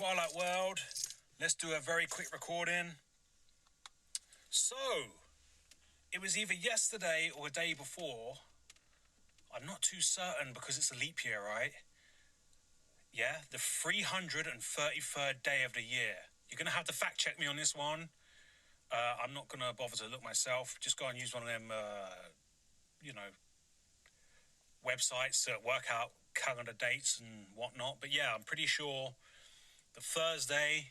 Twilight World. Let's do a very quick recording. So, it was either yesterday or the day before. I'm not too certain because it's a leap year, right? Yeah, the 333rd day of the year. You're going to have to fact check me on this one. I'm not going to bother to look myself. Just go and use one of them, websites that work out calendar dates and whatnot. But yeah, I'm pretty sure the Thursday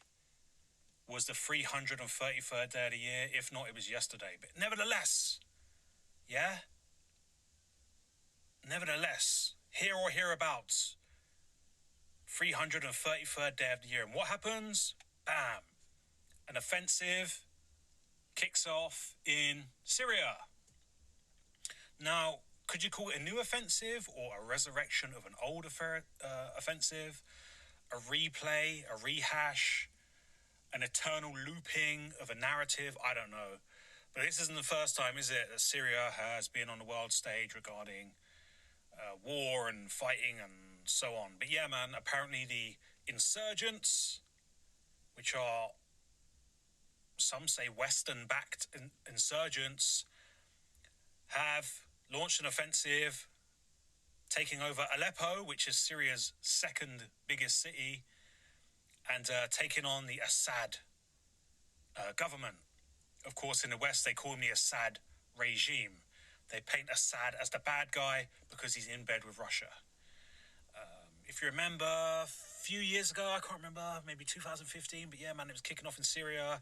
was the 333rd day of the year. If not, it was yesterday. But nevertheless, here or hereabouts, 333rd day of the year. And what happens? Bam! An offensive kicks off in Syria. Now, could you call it a new offensive or a resurrection of an old offensive? A replay, a rehash, an eternal looping of a narrative? I don't know. But this isn't the first time, is it, that Syria has been on the world stage regarding war and fighting and so on. But yeah, man, apparently the insurgents, which are, some say, Western-backed insurgents, have launched an offensive, taking over Aleppo, which is Syria's second biggest city, and taking on the Assad government. Of course, in the West, they call him the Assad regime. They paint Assad as the bad guy because he's in bed with Russia. If you remember, a few years ago, I can't remember, maybe 2015, but yeah, man, it was kicking off in Syria,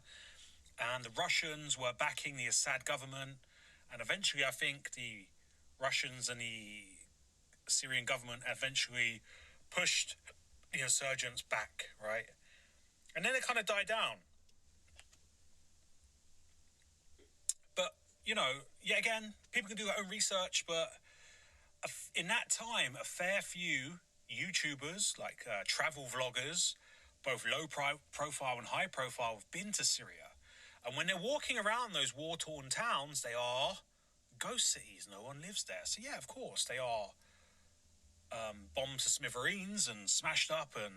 and the Russians were backing the Assad government, and eventually, I think the Russians and the Syrian government eventually pushed the insurgents back, right? And then it kind of died down. But, yet again, people can do their own research, but in that time, a fair few YouTubers, like travel vloggers, both low profile and high profile, have been to Syria. And when they're walking around those war-torn towns, they are ghost cities. No one lives there. So yeah, of course, they are bombed to smithereens and smashed up, but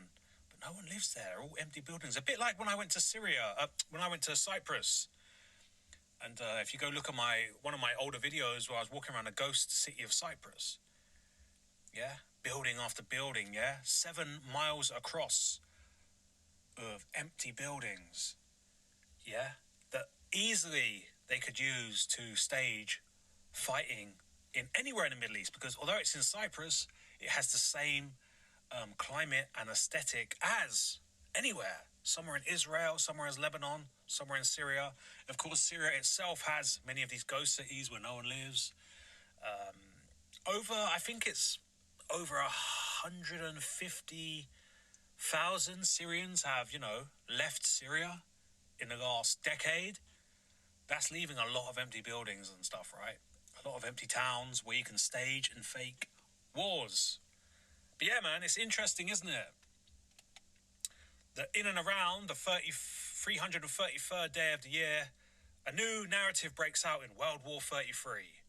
no one lives there. They're all empty buildings. A bit like when I went to Cyprus. And if you go look at one of my older videos where I was walking around the ghost city of Cyprus, yeah, building after building, yeah, 7 miles across of empty buildings, yeah, that easily they could use to stage fighting in anywhere in the Middle East, because although it's in Cyprus, it has the same climate and aesthetic as anywhere. Somewhere in Israel, somewhere in Lebanon, somewhere in Syria. Of course, Syria itself has many of these ghost cities where no one lives. I think it's over 150,000 Syrians have, left Syria in the last decade. That's leaving a lot of empty buildings and stuff, right? A lot of empty towns where you can stage and fake wars. But yeah, man, it's interesting, isn't it? That in and around the 333rd day of the year, a new narrative breaks out in World War 33.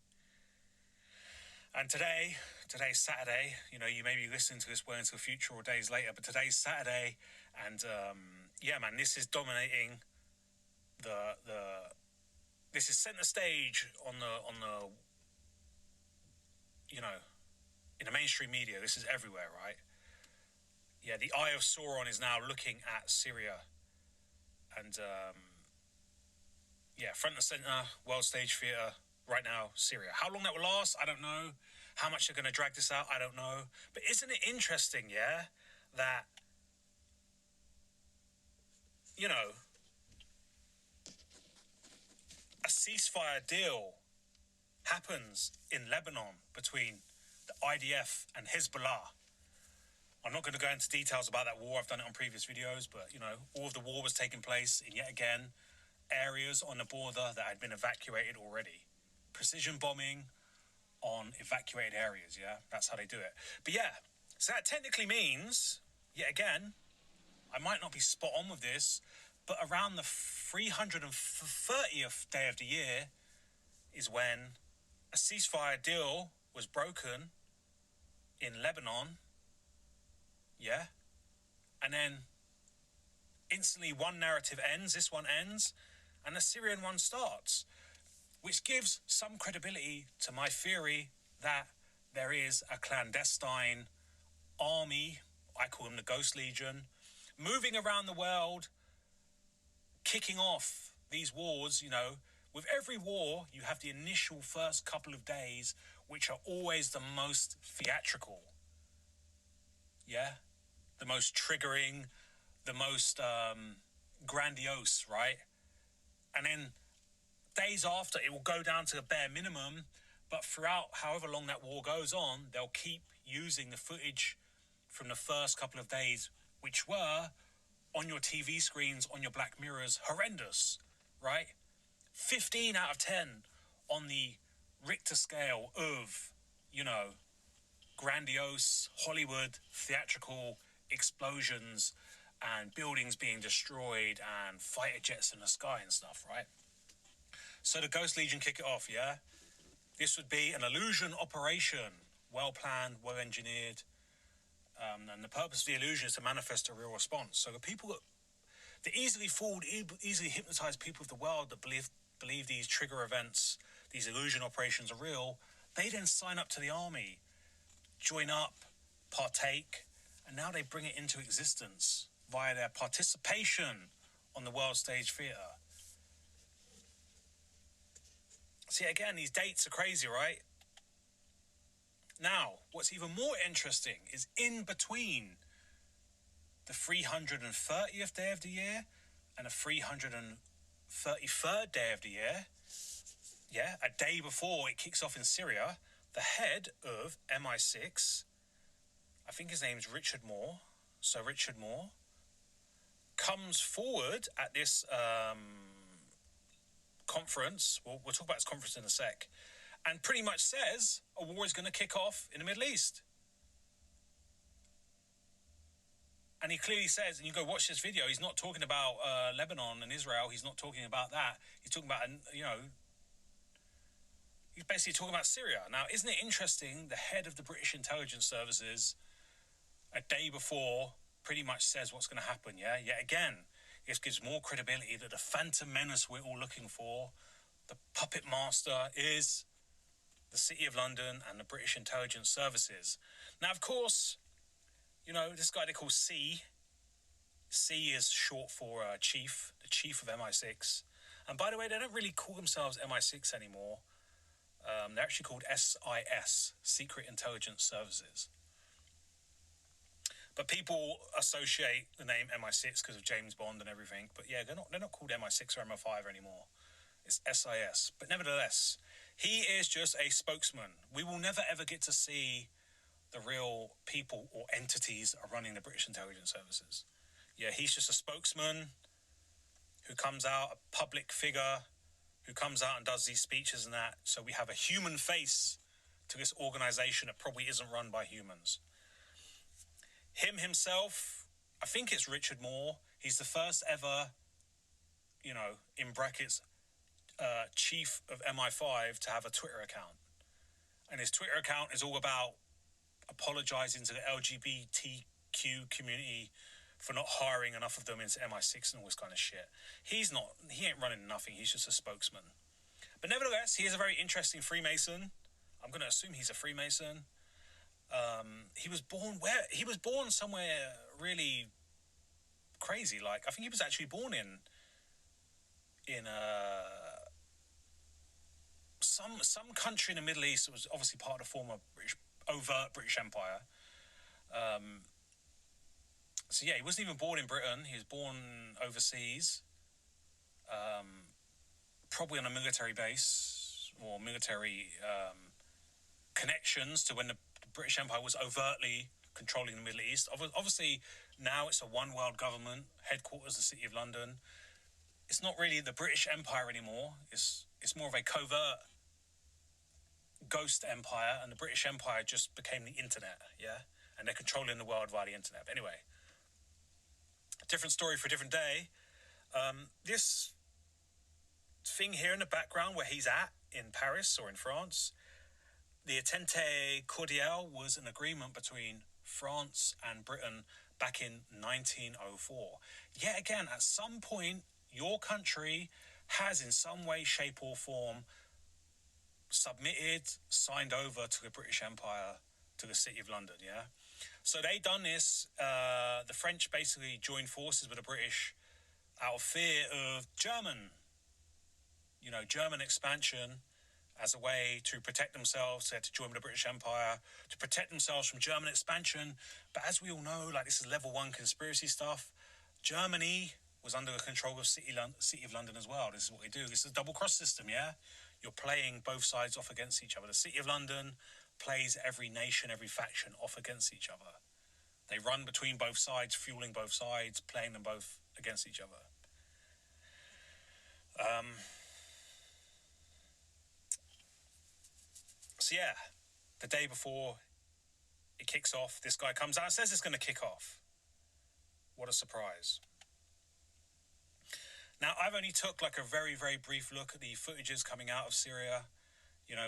And today's Saturday, you may be listening to this well into the future or days later, but today's Saturday, and yeah, man, this is dominating this is center stage on the in the mainstream media. This is everywhere, right? Yeah, the Eye of Sauron is now looking at Syria, and front and center, world stage theater right now, Syria. How long that will last, I don't know. How much they're going to drag this out, I don't know. But isn't it interesting, yeah, that a ceasefire deal happens in Lebanon between the IDF and Hezbollah. I'm not going to go into details about that war. I've done it on previous videos, but, all of the war was taking place in, yet again, areas on the border that had been evacuated already. Precision bombing on evacuated areas, yeah? That's how they do it. But yeah, so that technically means, yet again, I might not be spot on with this, but around the 330th day of the year is when a ceasefire deal was broken in Lebanon, yeah? And then instantly one narrative ends, this one ends, and the Syrian one starts, which gives some credibility to my theory that there is a clandestine army, I call them the Ghost Legion, moving around the world, kicking off these wars. With every war, you have the initial first couple of days, which are always the most theatrical. Yeah? The most triggering, the most grandiose, right? And then days after, it will go down to a bare minimum, but throughout however long that war goes on, they'll keep using the footage from the first couple of days, which were, on your TV screens, on your Black Mirrors, horrendous, right? 15 out of 10 on the Richter scale of, grandiose Hollywood theatrical explosions and buildings being destroyed and fighter jets in the sky and stuff, right? So the Ghost Legion kick it off, yeah? This would be an illusion operation, well planned, well engineered, and the purpose of the illusion is to manifest a real response. So the people that easily fooled, easily hypnotized people of the world that believe these trigger events, these illusion operations are real, they then sign up to the army, join up, partake, and now they bring it into existence via their participation on the world stage theatre. See, again, these dates are crazy, right? Now, what's even more interesting is in between the 330th day of the year and the 333rd day of the year, a day before it kicks off in Syria, the head of MI6, I think his name's Richard Moore, Sir Richard Moore, comes forward at this conference, we'll talk about this conference in a sec, and pretty much says a war is going to kick off in the Middle East. And he clearly says, and you go watch this video, he's not talking about Lebanon and Israel, he's not talking about that, he's talking about, he's basically talking about Syria. Now, isn't it interesting, the head of the British intelligence services, a day before, pretty much says what's going to happen, yeah? Yet again, this gives more credibility that the phantom menace we're all looking for, the puppet master, is the City of London and the British intelligence services. Now, of course, this guy they call C. C is short for chief, the chief of MI6. And by the way, they don't really call themselves MI6 anymore. They're actually called SIS, Secret Intelligence Services. But people associate the name MI6 because of James Bond and everything. But yeah, they're not called MI6 or MI5 anymore. It's SIS. But nevertheless, he is just a spokesman. We will never ever get to see the real people or entities that are running the British intelligence services. Yeah, he's just a spokesman who comes out, a public figure who comes out and does these speeches and that. So we have a human face to this organization that probably isn't run by humans. Him himself, I think it's Richard Moore. He's the first ever, in brackets, chief of MI5 to have a Twitter account. And his Twitter account is all about apologizing to the LGBTQ community for not hiring enough of them into MI6 and all this kind of shit. He ain't running nothing. He's just a spokesman. But nevertheless, he is a very interesting Freemason. I'm going to assume he's a Freemason. He was born somewhere really crazy. Like, I think he was actually born in some country in the Middle East that was obviously part of the former overt British Empire. So yeah, he wasn't even born in Britain. He was born overseas, probably on a military base or military connections to when the British Empire was overtly controlling the Middle East. Obviously, now it's a one-world government, headquarters the City of London. It's not really the British Empire anymore. It's more of a covert ghost empire, and the British Empire just became the internet, yeah? And they're controlling the world via the internet. But anyway, different story for a different day. This thing here in the background where he's at, in Paris or in France, the Entente Cordiale was an agreement between France and Britain back in 1904. Yet again, at some point, your country has in some way, shape or form submitted, signed over to the British Empire, to the City of London, yeah? So they done this, the French basically joined forces with the British out of fear of German expansion as a way to protect themselves. They had to join with the British Empire to protect themselves from German expansion. But as we all know, like, this is level 1 conspiracy stuff. Germany was under the control of City of London as well. This is what they do. This is a double cross system, yeah? You're playing both sides off against each other. The City of London plays every nation, every faction off against each other. They run between both sides, fueling both sides, playing them both against each other. So yeah, the day before it kicks off, this guy comes out and says it's going to kick off. What a surprise. Now, I've only took like a very, very brief look at the footages coming out of Syria.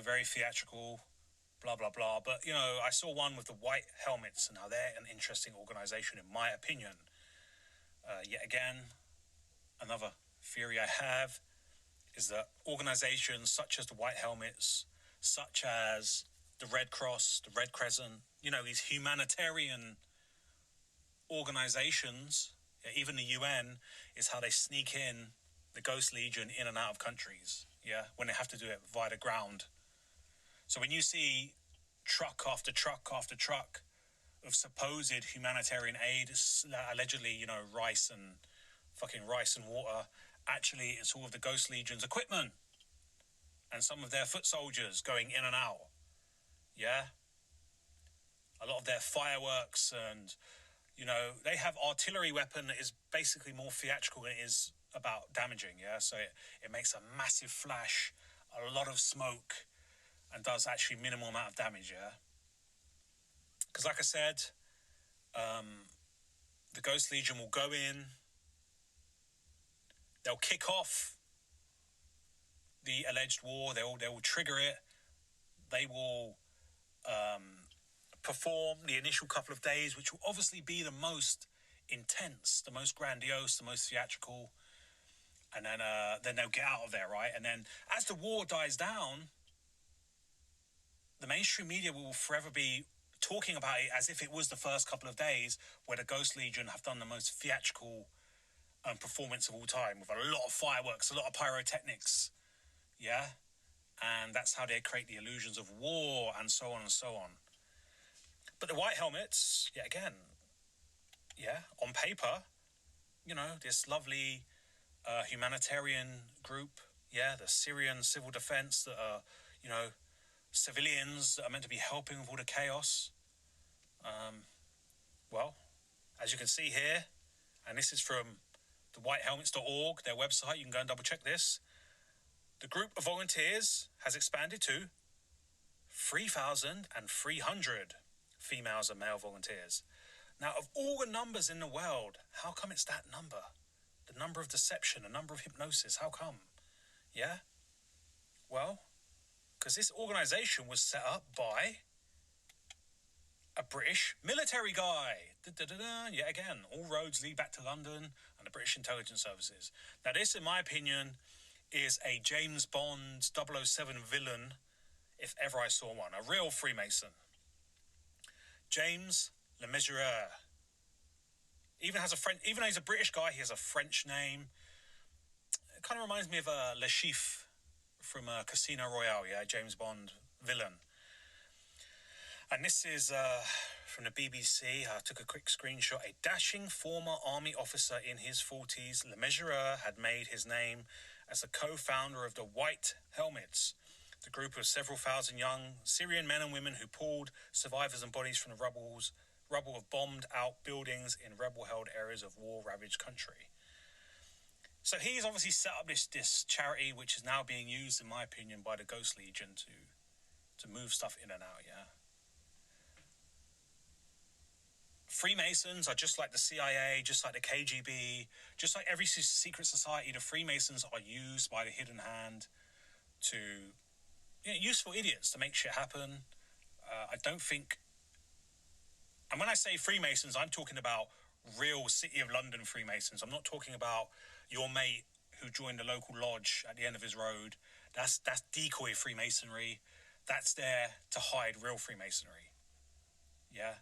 Very theatrical, blah, blah, blah. But, I saw one with the white helmets. Now, they're an interesting organization, in my opinion. Yet again, another theory I have is that organizations such as the White Helmets, such as the Red Cross, the Red Crescent, these humanitarian organizations, even the UN, is how they sneak in the Ghost Legion in and out of countries, when they have to do it via the ground. So when you see truck after truck after truck of supposed humanitarian aid, allegedly, rice and water, actually it's all of the Ghost Legion's equipment and some of their foot soldiers going in and out. A lot of their fireworks, and they have artillery weapon that is basically more theatrical than it is about damaging. So it makes a massive flash, a lot of smoke, and does actually minimal amount of damage. Because like I said, the Ghost Legion will go in, they'll kick off the alleged war, they will trigger it, they will perform the initial couple of days, which will obviously be the most intense, the most grandiose, the most theatrical, and then they'll get out of there, right? And then as the war dies down, the mainstream media will forever be talking about it as if it was the first couple of days, where the Ghost Legion have done the most theatrical performance of all time, with a lot of fireworks, a lot of pyrotechnics, and that's how they create the illusions of war, and so on and so on. But the White Helmets, again, on paper, this lovely humanitarian group, the Syrian civil defense that are, civilians that are meant to be helping with all the chaos. Well, as you can see here, and this is from the whitehelmets.org, their website, you can go and double check this. The group of volunteers has expanded to 3,300 females and male volunteers. Now, of all the numbers in the world, how come it's that number? The number of deception, the number of hypnosis, how come? Well, because this organization was set up by a British military guy. Yet again, all roads lead back to London and the British intelligence services. Now, this, in my opinion, is a James Bond 007 villain, if ever I saw one. A real Freemason. James Le Mesurier. Even though he's a British guy, he has a French name. It kind of reminds me of Le Chiffre from Casino Royale, James Bond villain. And this is from the BBC. I took a quick screenshot. A dashing former army officer in his 40s, Le Mesurier had made his name as the co-founder of the White Helmets, the group of several thousand young Syrian men and women who pulled survivors and bodies from the rubble of bombed-out buildings in rebel-held areas of war-ravaged country. So he's obviously set up this charity, which is now being used, in my opinion, by the Ghost Legion to move stuff in and out, Freemasons are just like the CIA, just like the KGB, just like every secret society. The Freemasons are used by the hidden hand to, useful idiots to make shit happen. I don't think And when I say Freemasons, I'm talking about real City of London Freemasons. I'm not talking about your mate who joined a local lodge at the end of his road. That's decoy Freemasonry. That's there to hide real Freemasonry. Yeah.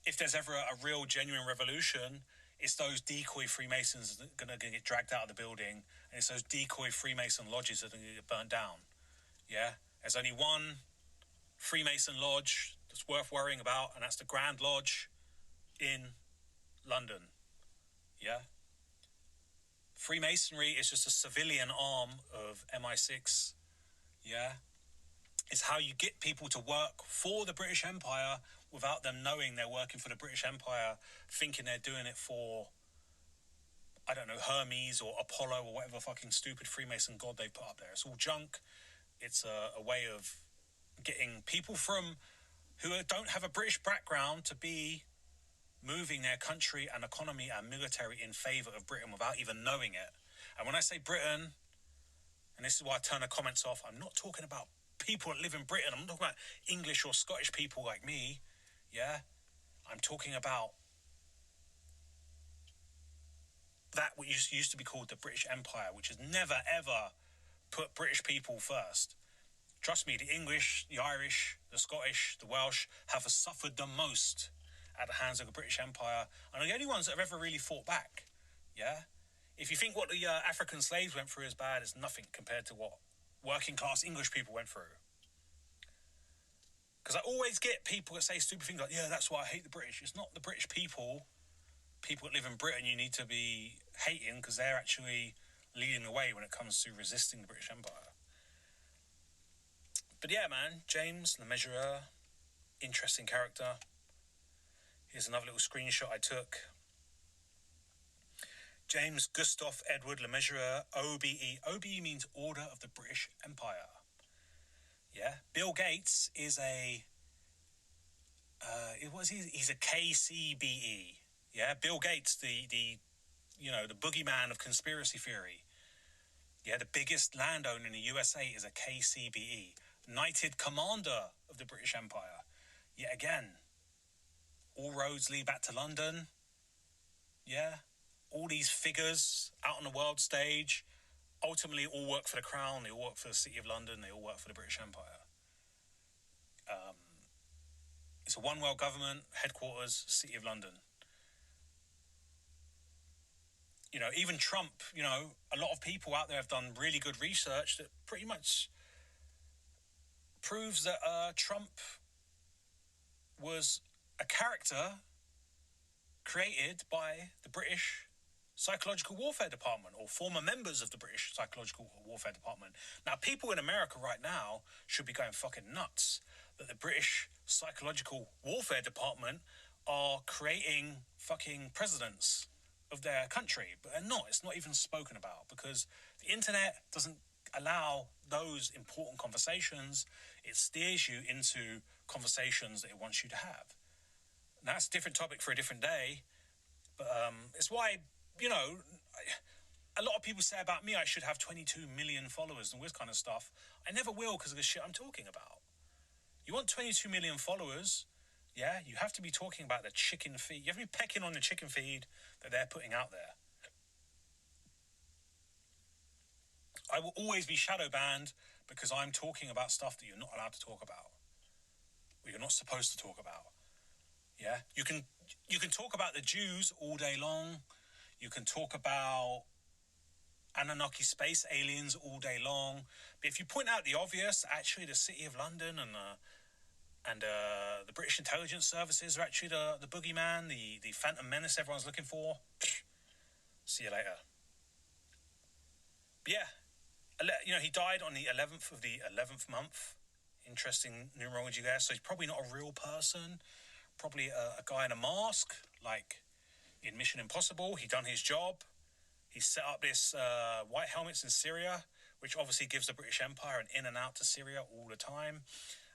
If there's ever a real genuine revolution, it's those decoy Freemasons that are going to get dragged out of the building, and it's those decoy Freemason lodges that are going to get burnt down. Yeah. There's only one Freemason lodge that's worth worrying about, and that's the Grand Lodge in London. Yeah. Freemasonry is just a civilian arm of MI6. Yeah. It's how you get people to work for the British Empire without them knowing they're working for the British Empire, thinking they're doing it for, I don't know, Hermes or Apollo or whatever fucking stupid Freemason god they put up there. It's all junk. It's a way of getting people from who don't have a British background to be moving their country and economy and military in favour of Britain without even knowing it. And when I say Britain, and this is why I turn the comments off, I'm not talking about people that live in Britain. I'm not talking about English or Scottish people like me. Yeah? I'm talking about that what used to be called the British Empire, which has never, ever put British people first. Trust me, the English, the Irish, the Scottish, the Welsh have suffered the most at the hands of the British Empire, and are the only ones that have ever really fought back. Yeah? If you think what the African slaves went through is bad, it's nothing compared to what working class English people went through. Because I always get people that say stupid things like, yeah, that's why I hate the British. It's not the British people that live in Britain you need to be hating, because they're actually leading the way when it comes to resisting the British Empire. But yeah, man, James Le Mesurier, interesting character. Here's another little screenshot I took. James Gustav Edward Le Mesurier, OBE. OBE means Order of the British Empire. Yeah. Bill Gates is he's a KCBE. Yeah. Bill Gates, the boogeyman of conspiracy theory. Yeah. The biggest landowner in the USA is a KCBE. Knighted Commander of the British Empire. Yet again, all roads lead back to London. Yeah. All these figures out on the world stage ultimately all work for the Crown. They all work for the City of London. They all work for the British Empire. It's a one world government, headquarters, City of London. You know, even Trump, a lot of people out there have done really good research that pretty much proves that Trump was a character created by the British Psychological Warfare Department, or former members of the British Psychological Warfare Department. Now, people in America right now should be going fucking nuts that the British Psychological Warfare Department are creating fucking presidents of their country, but they're not. It's not even spoken about because the internet doesn't allow those important conversations. It steers you into conversations that it wants you to have. And that's a different topic for a different day, but it's why, a lot of people say about me I should have 22 million followers and all this kind of stuff. I never will because of the shit I'm talking about. You want 22 million followers, yeah, you have to be talking about the chicken feed. You have to be pecking on the chicken feed that they're putting out there. I will always be shadow banned because I'm talking about stuff that you're not allowed to talk about, or you're not supposed to talk about. Yeah, you can talk about the Jews all day long. You can talk about Anunnaki space aliens all day long. But if you point out the obvious, actually the City of London and the British intelligence services are actually the boogeyman, the Phantom Menace everyone's looking for. See you later. But yeah, he died on the 11th of the 11th month. Interesting numerology there. So he's probably not a real person. Probably a guy in a mask, like in Mission Impossible. He done his job. He set up this white helmets in Syria, which obviously gives the British Empire an in and out to Syria all the time.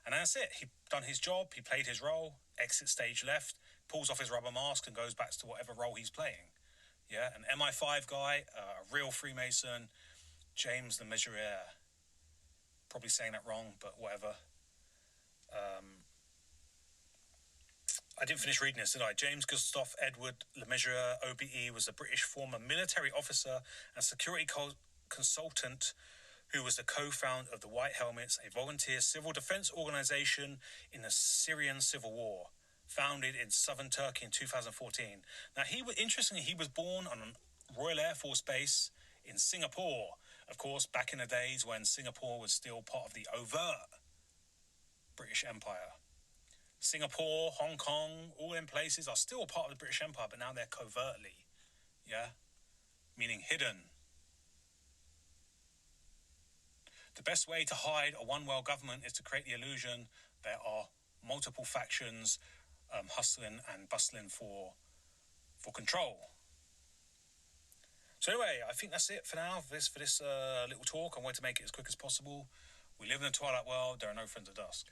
And that's it. He done his job. He played his role. Exit stage left. Pulls off his rubber mask and goes back to whatever role he's playing. Yeah, an MI5 guy, a real Freemason, James Le Mesurier. Probably saying that wrong, but whatever. I didn't finish reading this, did I? James Gustav Edward Lemessurier, OBE, was a British former military officer and security consultant who was the co-founder of the White Helmets, a volunteer civil defense organization in the Syrian civil war, founded in southern Turkey in 2014. Now, interestingly, he was born on a Royal Air Force base in Singapore. Of course, back in the days when Singapore was still part of the overt British Empire. Singapore, Hong Kong, all them places are still part of the British Empire, but now they're covertly, meaning hidden. The best way to hide a one-world government is to create the illusion there are multiple factions hustling and bustling for control. So anyway, I think that's it for now, for this little talk. I wanted to make it as quick as possible. We live in a twilight world. There are no friends at dusk.